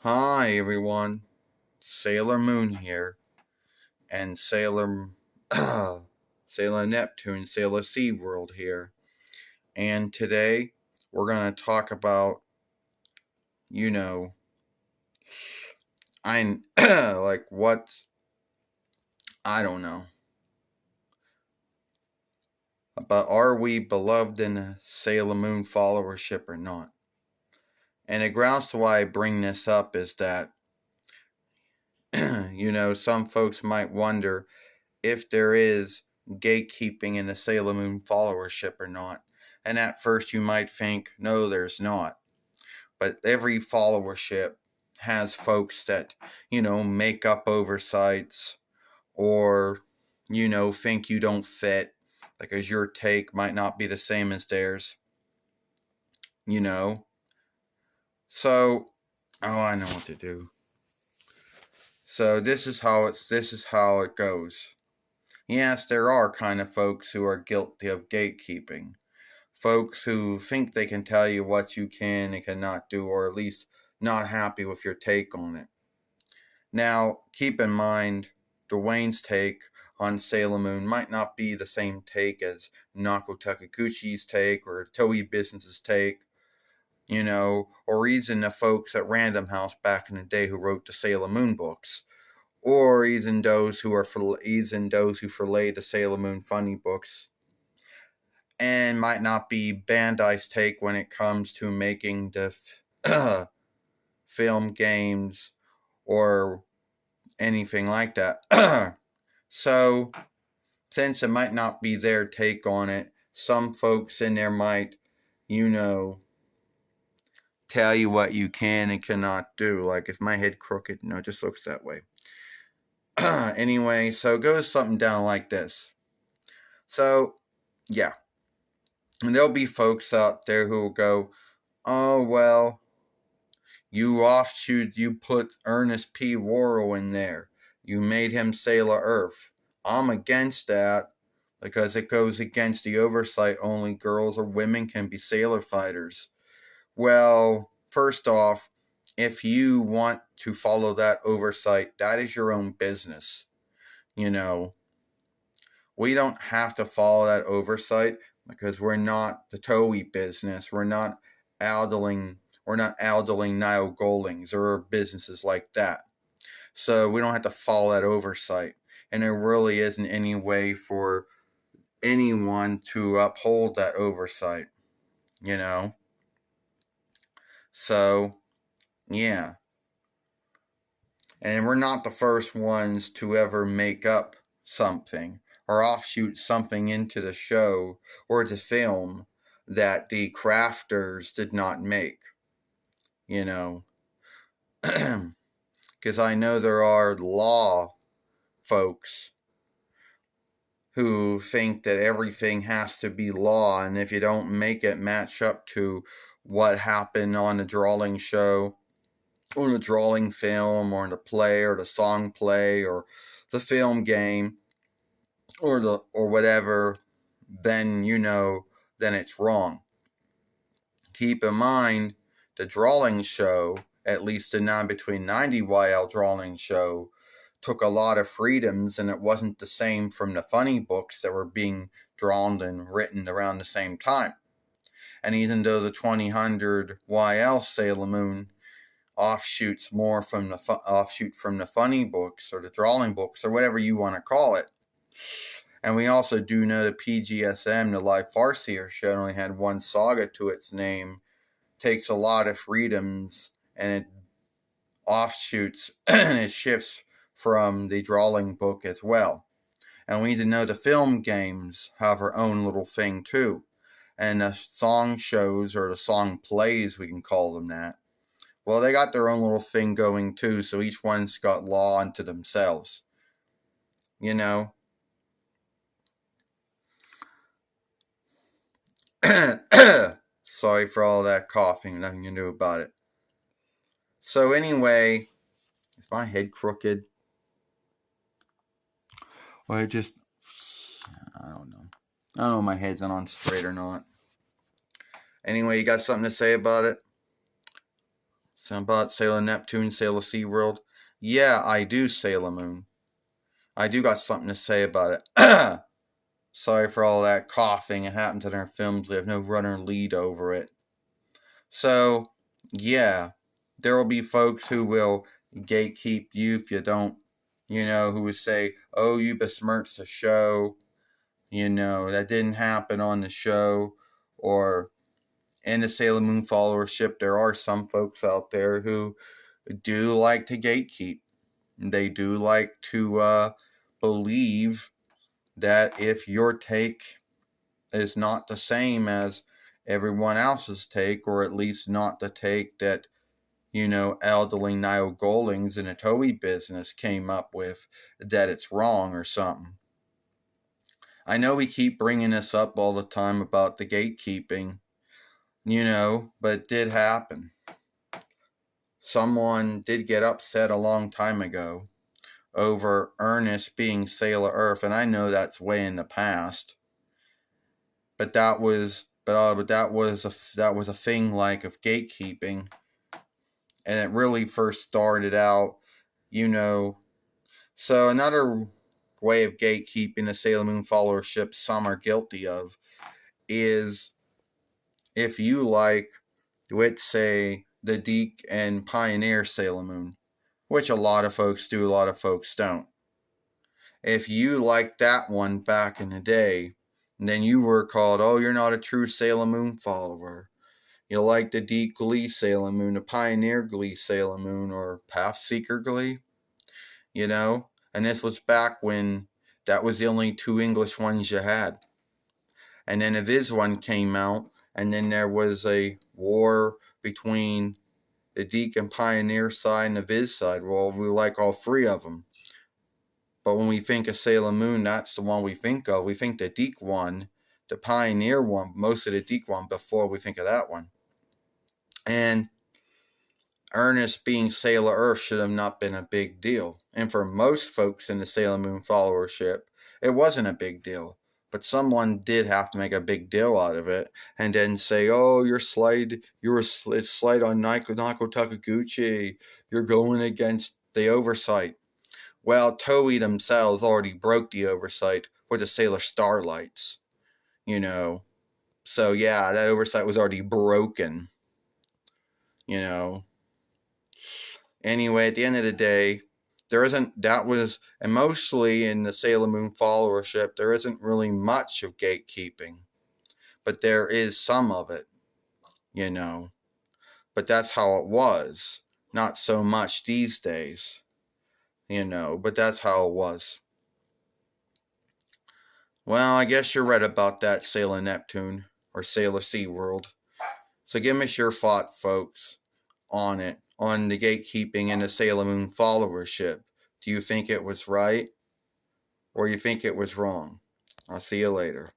Hi everyone, Sailor Moon here, and Sailor Neptune, Sailor SeaWorld here. And today we're gonna talk about, you know, I like what I don't know about are we beloved in the Sailor Moon followership or not? And the grounds to why I bring this up is that some folks might wonder if there is gatekeeping in the Sailor Moon followership or not. And at first you might think, no, there's not. But every followership has folks that, make up oversights or, think you don't fit because your take might not be the same as theirs, you know. So, I know what to do. So this is how it goes. Yes, there are kind of folks who are guilty of gatekeeping. Folks who think they can tell you what you can and cannot do, or at least not happy with your take on it. Now, keep in mind, Dwayne's take on Sailor Moon might not be the same take as Nako Takaguchi's take or Toei Business's take, or even the folks at Random House back in the day who wrote the Sailor Moon books. Or even those who fillet the Sailor Moon funny books, and might not be Bandai's take when it comes to making the film games or anything like that. So, since it might not be their take on it, some folks in there might, tell you what you can and cannot do. Like, if my head crooked, no, it just looks that way. Anyway, so it goes something down like this. So, yeah. And there'll be folks out there who will go, oh, well, you put Ernest P. Worrell in there. You made him Sailor Earth. I'm against that because it goes against the oversight only girls or women can be sailor fighters. Well, first off, if you want to follow that oversight, that is your own business. We don't have to follow that oversight because we're not the Toei business. We're not Aldeling Niall Goldings or businesses like that. So we don't have to follow that oversight. And there really isn't any way for anyone to uphold that oversight, So, yeah. And we're not the first ones to ever make up something or offshoot something into the show or the film that the crafters did not make, Because I know there are law folks who think that everything has to be law, and if you don't make it match up to what happened on the drawing show, or the drawing film, or the play, or the song play, or the film game, or whatever, then then it's wrong. Keep in mind, the drawing show, at least the 9 between 90 YL drawing show, took a lot of freedoms, and it wasn't the same from the funny books that were being drawn and written around the same time. And even though the 2000 YL Sailor Moon offshoots more from the funny books or the drawing books or whatever you want to call it. And we also do know that PGSM, the live Farseer show, only had one saga to its name, takes a lot of freedoms, and it offshoots and it shifts from the drawing book as well. And we need to know the film games have their own little thing too. And the song shows, or the song plays, we can call them that, well, they got their own little thing going too, so each one's got law unto themselves. Sorry for all that coughing, nothing you can do about it. So anyway, is my head crooked? Or I don't know. I don't know if my head's on straight or not. Anyway, you got something to say about it? So about Sailor Neptune, Sailor SeaWorld. Yeah, I do, Sailor Moon. I do got something to say about it. Sorry for all that coughing. It happens in our films. We have no runner lead over it. So, yeah, there will be folks who will gatekeep you if you don't, who would say, oh, you besmirched the show, that didn't happen on the show. Or in the Sailor Moon followership, there are some folks out there who do like to gatekeep. They do like to believe that if your take is not the same as everyone else's take, or at least not the take that, elderly Niall Goldings in the Toei business came up with, that it's wrong or something. I know we keep bringing this up all the time about the gatekeeping, but it did happen. Someone did get upset a long time ago over Ernest being Sailor Earth, and I know that's way in the past. But that was a thing like of gatekeeping, and it really first started out, So another way of gatekeeping the Sailor Moon followership some are guilty of is if you like, let's say, the Deke and Pioneer Sailor Moon, which a lot of folks do, a lot of folks don't. If you liked that one back in the day, then you were called, oh, you're not a true Sailor Moon follower. You like the Deke Glee Sailor Moon, the Pioneer Glee Sailor Moon, or Pathseeker Glee, And this was back when that was the only two English ones you had. And then a Viz one came out, and then there was a war between the Deke and Pioneer side and the Viz side. Well, we like all three of them. But when we think of Sailor Moon, that's the one we think of. We think the Deke one, the Pioneer one, most of the Deke one before we think of that one. And Ernest being Sailor Earth should have not been a big deal. And for most folks in the Sailor Moon followership, it wasn't a big deal. But someone did have to make a big deal out of it and then say, oh, you're a slight on Nako Takaguchi. You're going against the oversight. Well, Toei themselves already broke the oversight with the Sailor Starlights, So yeah, that oversight was already broken, Anyway, at the end of the day, and mostly in the Sailor Moon followership, there isn't really much of gatekeeping, but there is some of it, But that's how it was. Not so much these days, but that's how it was. Well, I guess you're right about that, Sailor Neptune, or Sailor SeaWorld. So give us your thought, folks, on it, on the gatekeeping and the Sailor Moon followership. Do you think it was right, or you think it was wrong? I'll see you later.